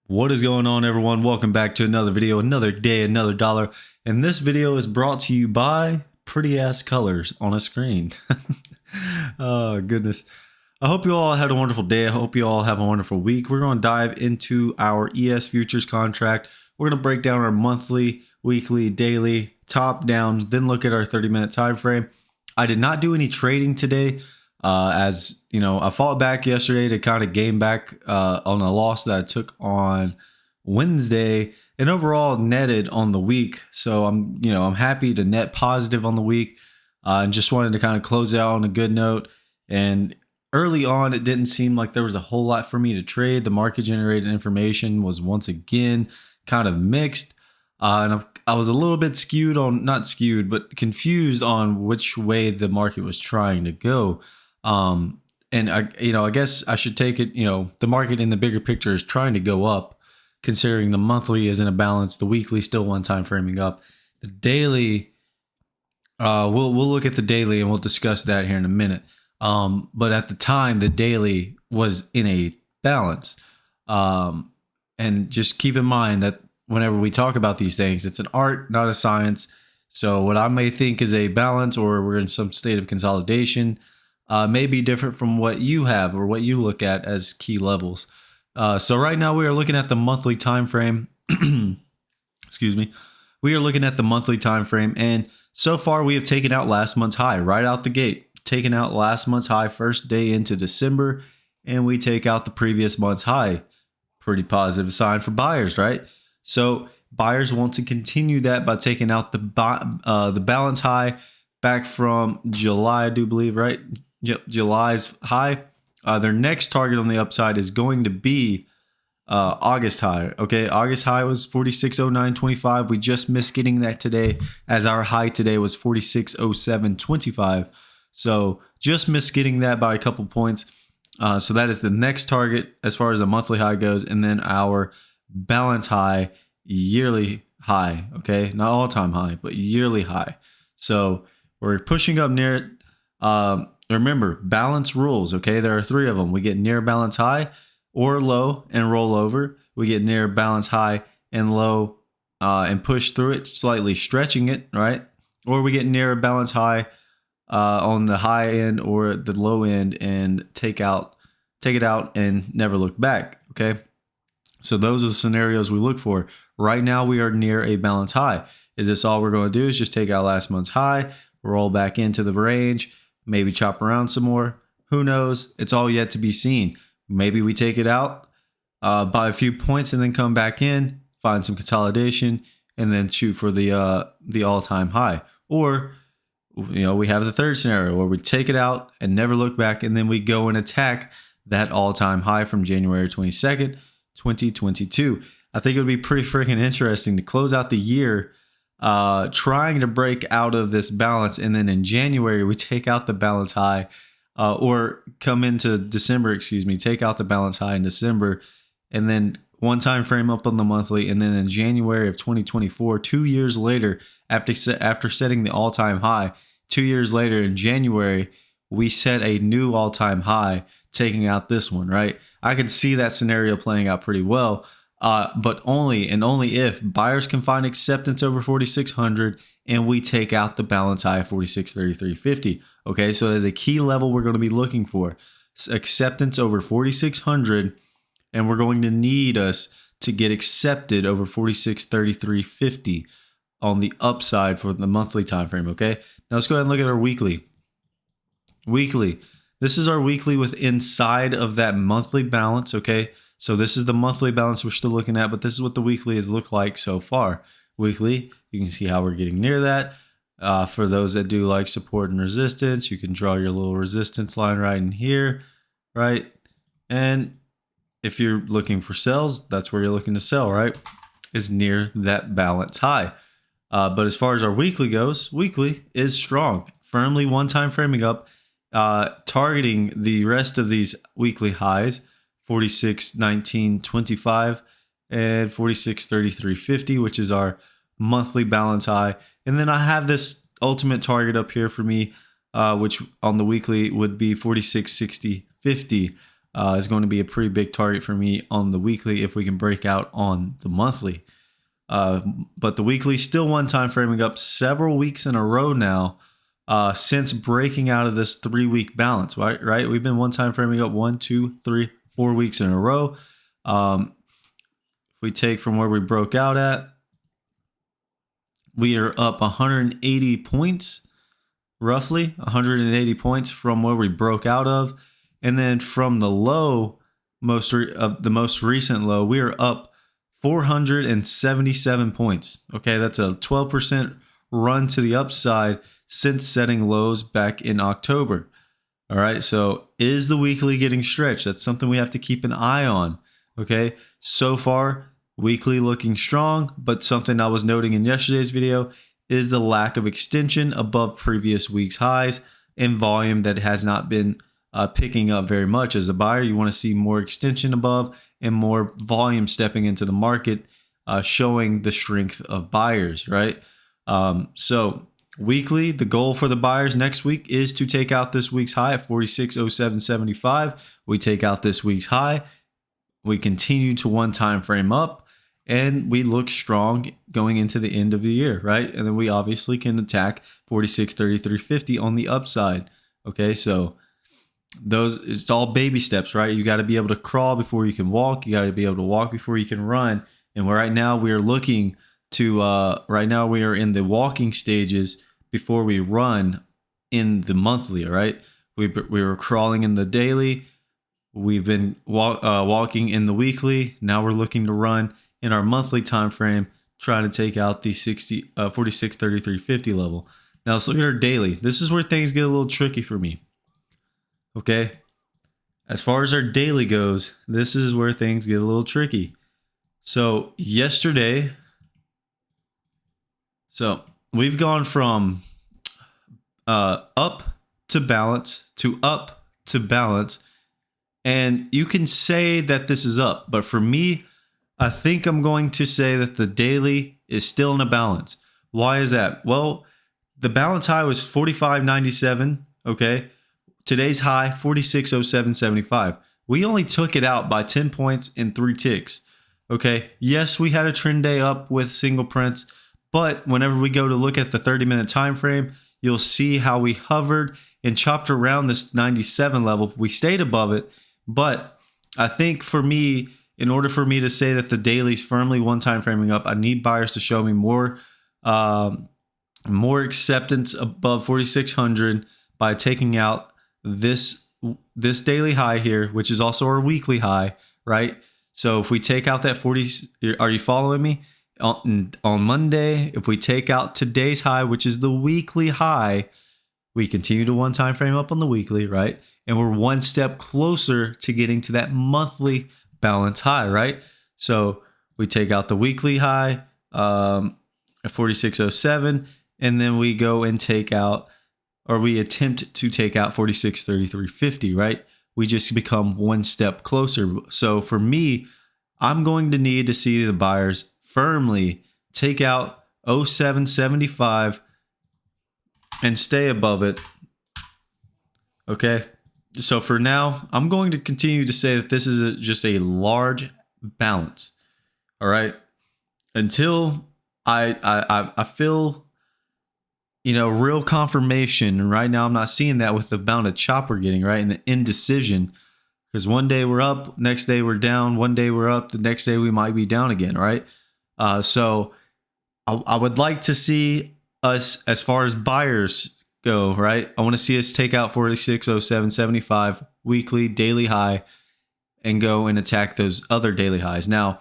What is going on, everyone? Welcome back to another video, another day, another dollar. And this video is brought to you by pretty ass colors on a screen. Oh, goodness. I hope you all had a wonderful day. I hope you all have a wonderful week. We're going to dive into our ES futures contract. We're going to break down our monthly, weekly, daily, top down, then look at our 30-minute time frame. I did not do any trading today. As you know, I fought back yesterday to kind of gain back on a loss that I took on Wednesday, and overall netted on the week. So I'm happy to net positive on the week, and just wanted to kind of close out on a good note. And early on, it didn't seem like there was a whole lot for me to trade. The market generated information was once again kind of mixed, and I was a little bit not skewed, but confused on which way the market was trying to go. And I guess I should take it, the market in the bigger picture is trying to go up, considering the monthly is in a balance, the weekly still one time framing up. The daily, we'll look at the daily and we'll discuss that here in a minute. But at the time, the daily was in a balance. And just keep in mind that whenever we talk about these things, it's an art, not a science. So what I may think is a balance, or we're in some state of consolidation, may be different from what you have or what you look at as key levels. So right now we are looking at the monthly time frame. Excuse me. We are looking at the monthly time frame, and so far we have taken out last month's high right out the gate. Taken out last month's high first day into December, and we take out the previous month's high. Pretty positive sign for buyers, right? So buyers want to continue that by taking out the balance high back from July, I do believe, right? July's high. Their next target on the upside is going to be August high. Okay, August high was 46.0925. We just missed getting that today, as our high today was 46.0725. So just missed getting that by a couple points. So that is the next target as far as the monthly high goes, and then our balance high, yearly high. Okay, not all-time high, but yearly high. So we're pushing up near it. Remember, balance rules, okay? There are three of them. We get near balance high or low and roll over. We get near balance high and low and push through it, slightly stretching it, right? Or we get near balance high on the high end or the low end and take it out and never look back, okay? So those are the scenarios we look for. Right now, we are near a balance high. Is this all we're going to do is just take out last month's high, roll back into the range, maybe chop around some more? Who knows? It's all yet to be seen. Maybe we take it out by a few points and then come back in, find some consolidation, and then shoot for the all-time high. Or, we have the third scenario where we take it out and never look back, and then we go and attack that all-time high from January 22nd, 2022. I think it would be pretty freaking interesting to close out the year trying to break out of this balance, and then in January we take out the balance high, or come into December, take out the balance high in December, and then one time frame up on the monthly, and then in January of 2024, 2 years later, after setting the all-time high, 2 years later in January, we set a new all-time high, taking out this one, right? I could see that scenario playing out pretty well. But only if buyers can find acceptance over 4,600 and we take out the balance high of 46.3350. Okay, so there's a key level we're going to be looking for. Acceptance over 4,600, and we're going to need us to get accepted over 46.3350 on the upside for the monthly time frame. Okay, now let's go ahead and look at our weekly. This is our weekly with inside of that monthly balance. Okay, so this is the monthly balance we're still looking at, but this is what the weekly has looked like so far. Weekly, you can see how we're getting near that. For those that do like support and resistance, you can draw your little resistance line right in here, right? And if you're looking for sells, that's where you're looking to sell, right? Is near that balance high. But as far as our weekly goes, weekly is strong, firmly one time framing up, targeting the rest of these weekly highs, 46.1925 and 46.3350, which is our monthly balance high. And then I have this ultimate target up here for me, which on the weekly would be 46.6050. is going to be a pretty big target for me on the weekly if we can break out on the monthly. But the weekly still one time framing up several weeks in a row now since breaking out of this 3-week balance, right? We've been one time framing up 1, 2, 3, 4 weeks in a row. If we take from where we broke out at, we are up 180 points, roughly 180 points from where we broke out of. And then from the low, the most recent low, we are up 477 points. Okay, that's a 12% run to the upside since setting lows back in October. All right, so is the weekly getting stretched? That's something we have to keep an eye on. Okay, so far, weekly looking strong, but something I was noting in yesterday's video is the lack of extension above previous week's highs and volume that has not been picking up very much. As a buyer, you want to see more extension above and more volume stepping into the market, showing the strength of buyers, right? So weekly, the goal for the buyers next week is to take out this week's high at 46.0775. We take out this week's high. We continue to one time frame up, and we look strong going into the end of the year, right? And then we obviously can attack 46.3350 on the upside. Okay, so it's all baby steps, right? You got to be able to crawl before you can walk. You got to be able to walk before you can run. And right now we are looking to right now we are in the walking stages before we run in the monthly. All right, we were crawling in the daily. We've been walking in the weekly. Now we're looking to run in our monthly time frame, trying to take out the 46.3350 level. Now let's look at our daily. This is where things get a little tricky for me. Okay, as far as our daily goes, this is where things get a little tricky. So yesterday, we've gone from up to balance to up to balance. And you can say that this is up, but for me, I think I'm going to say that the daily is still in a balance. Why is that? Well, the balance high was 45.97, okay? Today's high, 46.0775. We only took it out by 10 points in 3 ticks, okay? Yes, we had a trend day up with single prints, but whenever we go to look at the 30-minute time frame, you'll see how we hovered and chopped around this 97 level. We stayed above it, but I think for me, in order for me to say that the daily's firmly one time framing up, I need buyers to show me more acceptance above 4,600 by taking out this daily high here, which is also our weekly high, right? So if we take out that 40, are you following me? On Monday, if we take out today's high, which is the weekly high, we continue to one time frame up on the weekly, right? And we're one step closer to getting to that monthly balance high, right? So we take out the weekly high at 46.07, and then we go and take out, or we attempt to take out 46.3350, right? We just become one step closer. So for me, I'm going to need to see the buyers firmly take out 0775 and stay above it. Okay. So for now, I'm going to continue to say that this is just a large balance. All right. Until I feel, real confirmation. And right now I'm not seeing that with the amount of chop we're getting, right? And the indecision. Because one day we're up, next day we're down, one day we're up, the next day we might be down again, right? So I would like to see us, as far as buyers go, right? I want to see us take out 46.0775 weekly, daily high, and go and attack those other daily highs. Now,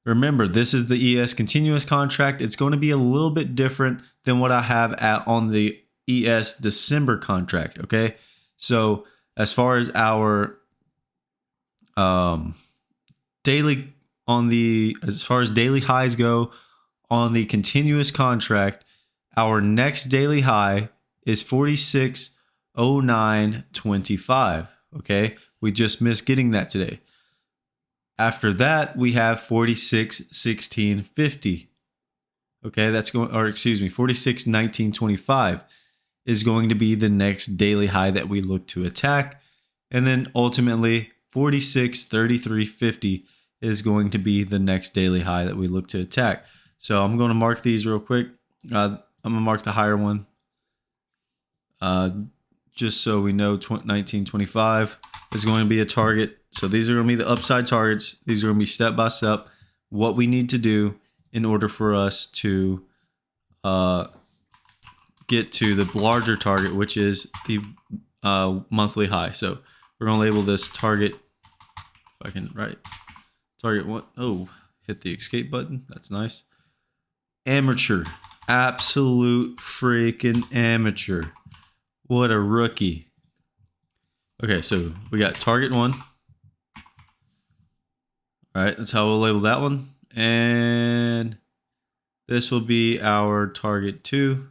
remember, this is the ES continuous contract. It's going to be a little bit different than what I have on the ES December contract, okay? So as far as our daily highs go on the continuous contract, our next daily high is 46.0925. Okay, we just missed getting that today. After that, we have 46.1650. Okay, that's going, or excuse me, 46.1925 is going to be the next daily high that we look to attack. And then ultimately 46.3350 is going to be the next daily high that we look to attack. So I'm going to mark these real quick. I'm going to mark the higher one just so we know 1925 is going to be a target. So these are going to be the upside targets. These are going to be step by step what we need to do in order for us to get to the larger target, which is the monthly high. So we're going to label this target, if I can write, target one. Oh, hit the escape button. That's nice. Amateur. Absolute freaking amateur. What a rookie. Okay, so we got target one. All right, that's how we'll label that one. And this will be our target two.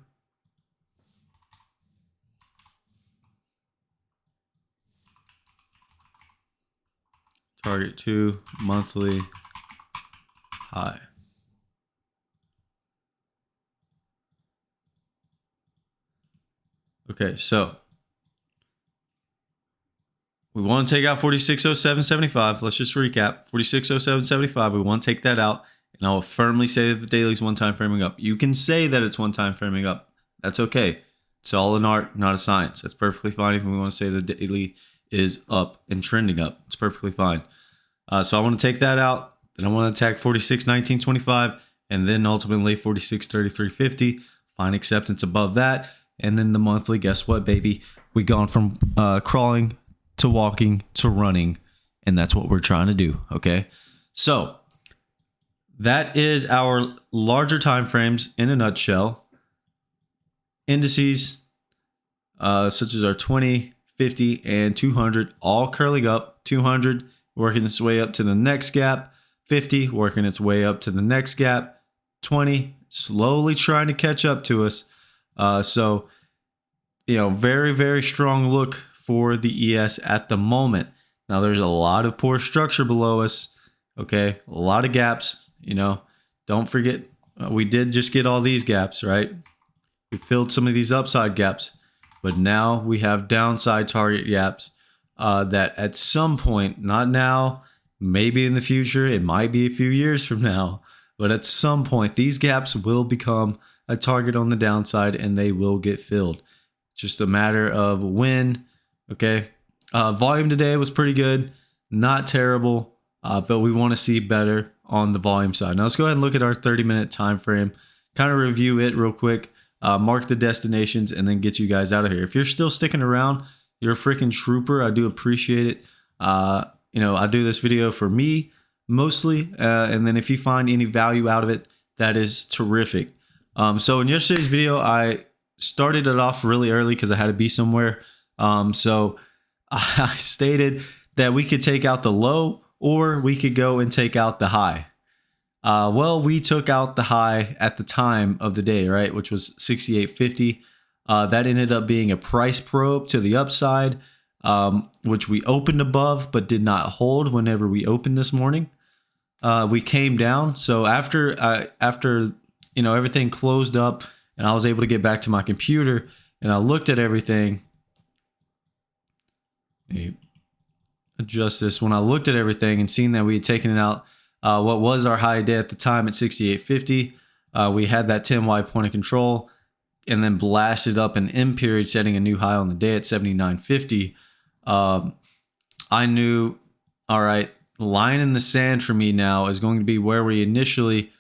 Target two, monthly high. Okay, so we want to take out 4607.75. Let's just recap. 4607.75, we want to take that out. And I will firmly say that the daily is one time framing up. You can say that it's one time framing up. That's okay. It's all an art, not a science. That's perfectly fine if we want to say the daily is up and trending up. It's perfectly fine. So I want to take that out. Then I want to attack 4619.25 and then ultimately 4633.50. Find acceptance above that. And then the monthly, guess what, baby? We gone from crawling to walking to running. And that's what we're trying to do, okay? So that is our larger time frames in a nutshell. Indices, such as our 20, 50, and 200, all curling up. 200 working its way up to the next gap. 50 working its way up to the next gap. 20 slowly trying to catch up to us. So, very, very strong look for the ES at the moment. Now, there's a lot of poor structure below us. Okay, a lot of gaps. Don't forget, we did just get all these gaps, right? We filled some of these upside gaps, but now we have downside target gaps that at some point, not now, maybe in the future, it might be a few years from now, but at some point, these gaps will become a target on the downside and they will get filled. Just a matter of when, okay? Volume today was pretty good, not terrible, but we want to see better on the volume side. Now let's go ahead and look at our 30-minute time frame, kind of review it real quick, mark the destinations, and then get you guys out of here. If you're still sticking around, you're a freaking trooper. I do appreciate it. I do this video for me mostly, and then if you find any value out of it, that is terrific. So in yesterday's video, I started it off really early because I had to be somewhere. So I stated that we could take out the low or we could go and take out the high. Well, we took out the high at the time of the day, right? Which was 68.50. That ended up being a price probe to the upside, which we opened above but did not hold whenever we opened this morning. We came down. So after everything closed up and I was able to get back to my computer and I looked at everything. Let me adjust this. When I looked at everything and seen that we had taken it out, what was our high day at the time at 68.50, we had that 10Y point of control and then blasted up an M period, setting a new high on the day at 79.50. I knew, all right, line in the sand for me now is going to be where we initially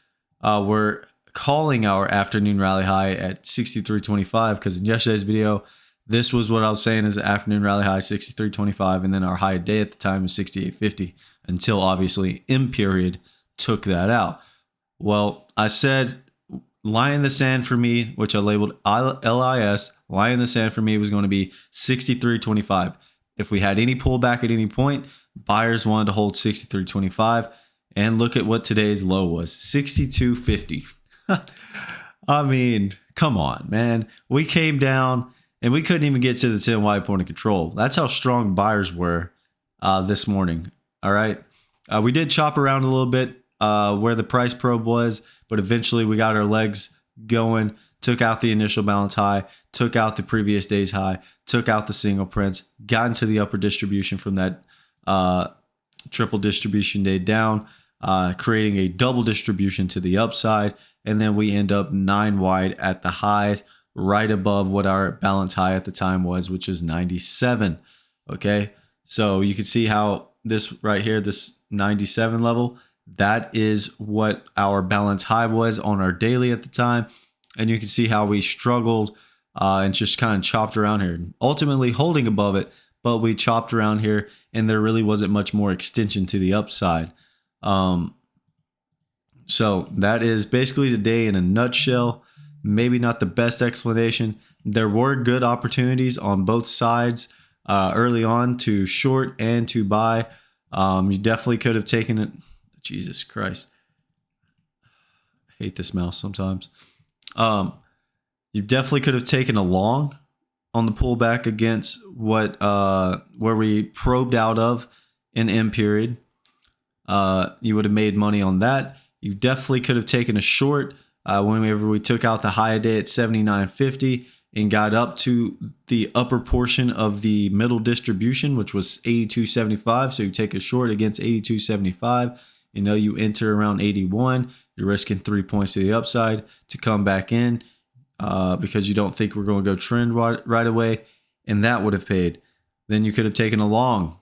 were calling our afternoon rally high at 63.25, because in yesterday's video, this was what I was saying is the afternoon rally high, 63.25, and then our high day at the time was 68.50, until obviously M period took that out. Well, I said line in the sand for me, which I labeled LIS, line in the sand for me was going to be 63.25. If we had any pullback at any point, buyers wanted to hold 63.25, and look at what today's low was, 62.50. I mean, come on, man. We came down and we couldn't even get to the 10Y point of control. That's how strong buyers were this morning. All right. We did chop around a little bit where the price probe was, but eventually we got our legs going, took out the initial balance high, took out the previous day's high, took out the single prints, got into the upper distribution from that triple distribution day down, creating a double distribution to the upside, and then we end up 9 wide at the highs, right above what our balance high at the time was, which is 97. Okay, so you can see how this right here, this 97 level, that is what our balance high was on our daily at the time. And you can see how we struggled and just kind of chopped around here, ultimately holding above it, but we chopped around here and there really wasn't much more extension to the upside. So that is basically the day in a nutshell. Maybe not the best explanation. There were good opportunities on both sides early on to short and to buy. You definitely could have taken it. Jesus Christ. I hate this mouse sometimes. You definitely could have taken a long on the pullback against what where we probed out of in M period. You would have made money on that. You definitely could have taken a short whenever we took out the high day at 79.50 and got up to the upper portion of the middle distribution, which was 82.75. So you take a short against 82.75. You know, you enter around 81. You're risking 3 points to the upside to come back in because you don't think we're going to go trend right away. And that would have paid. Then you could have taken a long.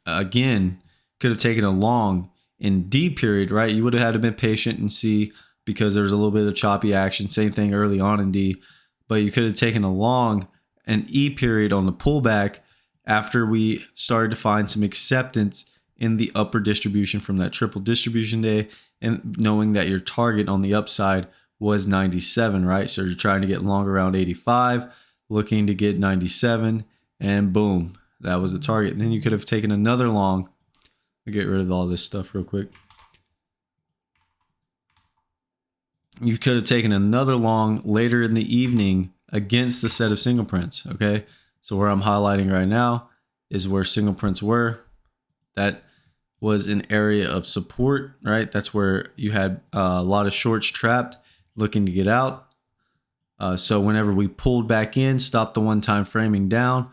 Again, could have taken a long in D period, right? You would have had to been patient and see because there's a little bit of choppy action. Same thing early on in D, but you could have taken a long an E period on the pullback after we started to find some acceptance in the upper distribution from that triple distribution day, and knowing that your target on the upside was 97, right? So you're trying to get long around 85, looking to get 97, and boom, that was the target. And then you could have taken another long. I'll get rid of all this stuff real quick. You could have taken another long later in the evening against the set of single prints, okay? So where I'm highlighting right now is where single prints were. That was an area of support, right? That's where you had a lot of shorts trapped looking to get out. So whenever we pulled back in, stopped the one-time framing down,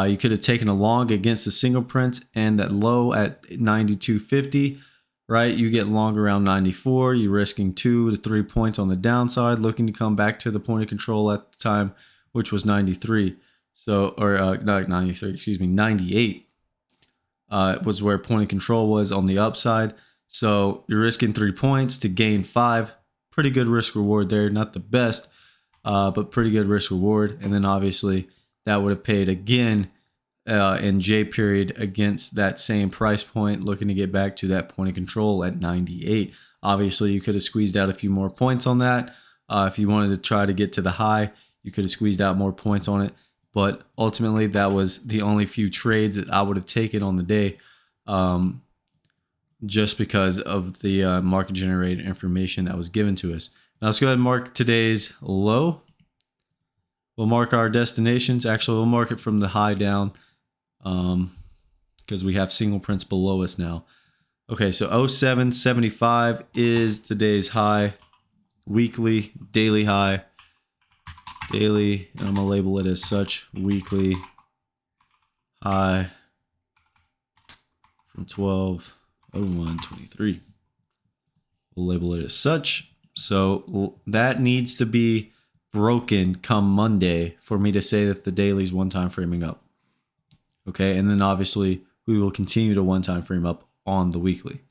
you could have taken a long against the single prints and that low at 92.50, right? You get long around 94. You're risking 2 to 3 points on the downside, looking to come back to the point of control at the time, which was 93. So, or not 93, excuse me, 98 was where point of control was on the upside. So you're risking 3 points to gain 5. Pretty good risk reward there. Not the best, but pretty good risk reward. And then obviously that would have paid again in J period against that same price point, looking to get back to that point of control at 98. Obviously, you could have squeezed out a few more points on that. If you wanted to try to get to the high, you could have squeezed out more points on it. But ultimately, that was the only few trades that I would have taken on the day, just because of the market generated information that was given to us. Now let's go ahead and mark today's low. We'll mark our destinations. Actually, we'll mark it from the high down because we have single prints below us now. Okay, so 07.75 is today's high, weekly, daily high. Daily, and I'm going to label it as such, weekly high from 12/01/23. We'll label it as such. So that needs to be broken come Monday for me to say that the daily's one-time framing up. Okay, and then obviously we will continue to one-time frame up on the weekly.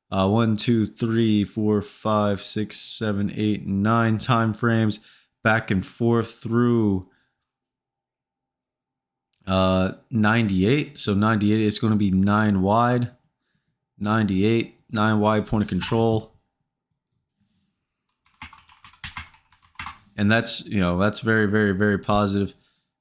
1, 2, 3, 4, 5, 6, 7, 8, 9 time frames back and forth through 98. So 98 is going to be 9 wide. 98, 9 wide point of control. And that's, you know, that's very, very, very positive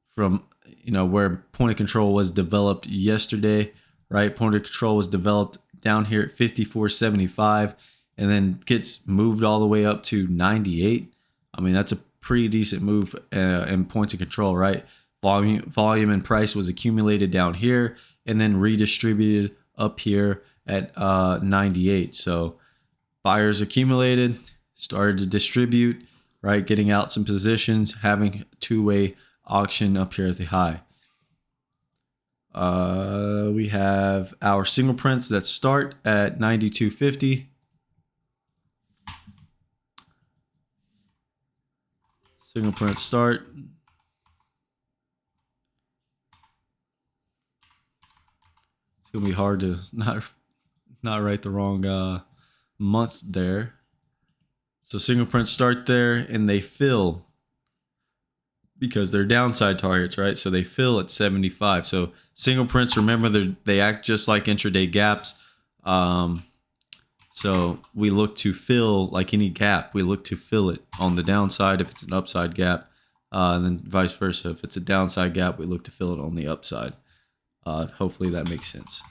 from, you know, where point of control was developed yesterday, right? Point of control was developed down here at 54.75 and then gets moved all the way up to 98. I mean, that's a pretty decent move in points of control, right? Volume and price was accumulated down here and then redistributed up here at 98. So buyers accumulated, started to distribute, right? Getting out some positions, having two-way auction up here at the high. We have our single prints that start at 92.50. Single print start. It's gonna be hard to not write the wrong month there. So single print start there, and they fill because they're downside targets, right? So they fill at 75. So single prints, remember, they act just like intraday gaps. So we look to fill, like any gap, we look to fill it on the downside if it's an upside gap, and then vice versa. If it's a downside gap, we look to fill it on the upside. Hopefully that makes sense.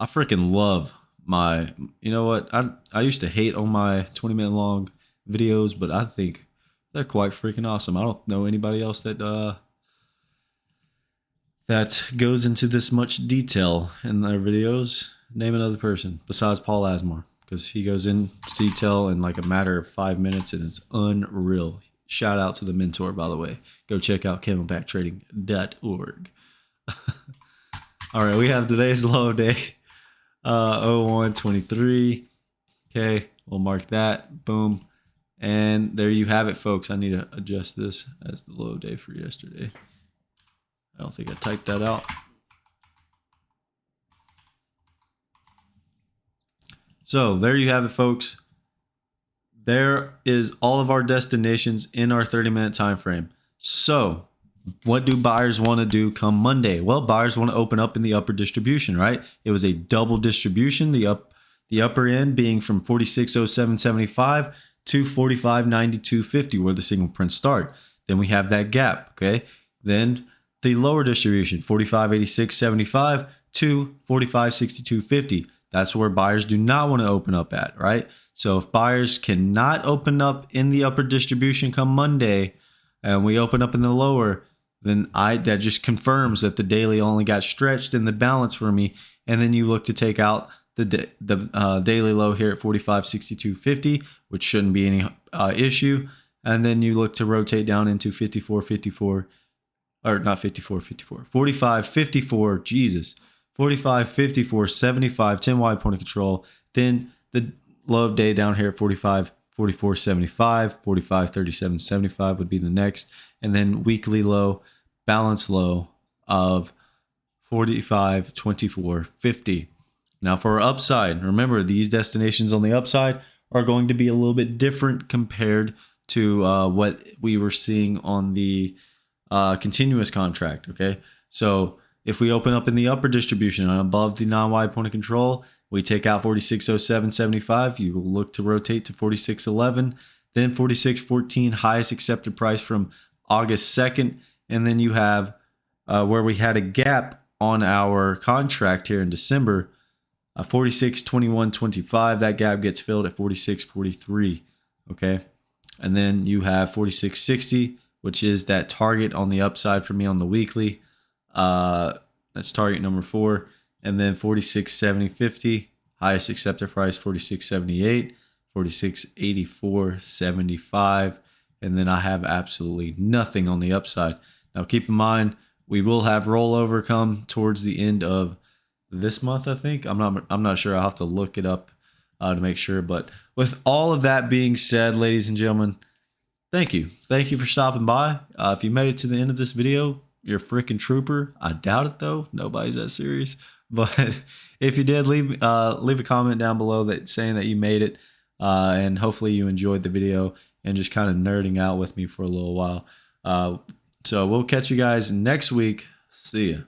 I freaking love my, you know what? I used to hate on my 20-minute long videos, but I think they're quite freaking awesome. I don't know anybody else that that goes into this much detail in their videos. Name another person besides Paul Asmar, because he goes into detail in like a matter of 5 minutes, and it's unreal. Shout out to the mentor, by the way. Go check out camelbacktrading.org. All right, we have today's low day, 0123. Okay, we'll mark that. Boom. And there you have it, folks. I need to adjust this as the low day for yesterday. I don't think I typed that out. So there you have it, folks. There is all of our destinations in our 30-minute time frame. So what do buyers want to do come Monday? Well, buyers want to open up in the upper distribution, right? It was a double distribution, the upper end being from 46.0775 to 45.9250, where the single prints start. Then we have that gap, okay? Then the lower distribution, 45.8675 to 45.6250. That's where buyers do not want to open up at, right? So if buyers cannot open up in the upper distribution come Monday, and we open up in the lower, then that just confirms that the daily only got stretched in the balance for me. And then you look to take out the daily low here at 45.6250, which shouldn't be any issue. And then you look to rotate down into 54.54, or not 54.54, 45.54, Jesus, 45.54.75, 10 wide point of control. Then the low of day down here at 45.44.75, 45.37.75 would be the next. And then weekly low, balance low of 45.24.50. Now for our upside, remember these destinations on the upside are going to be a little bit different compared to what we were seeing on the continuous contract, okay? So if we open up in the upper distribution and above the non-wide point of control, we take out 46.0775. You will look to rotate to 46.11, then 46.14, highest accepted price from August 2nd. And then you have where we had a gap on our contract here in December, 46.21.25. That gap gets filled at 46.43, okay? And then you have 46.60, which is that target on the upside for me on the weekly. That's target number 4. And then 46.70.50, highest accepted price 46.78, 46.84.75, and then I have absolutely nothing on the upside. Now keep in mind, we will have rollover come towards the end of this month, I think. I'm not sure. I'll have to look it up to make sure. But with all of that being said, ladies and gentlemen, thank you. Thank you for stopping by. If you made it to the end of this video, you're a freaking trooper. I doubt it though. Nobody's that serious. But if you did, leave a comment down below saying that you made it, and hopefully you enjoyed the video and just kind of nerding out with me for a little while. So we'll catch you guys next week. See ya.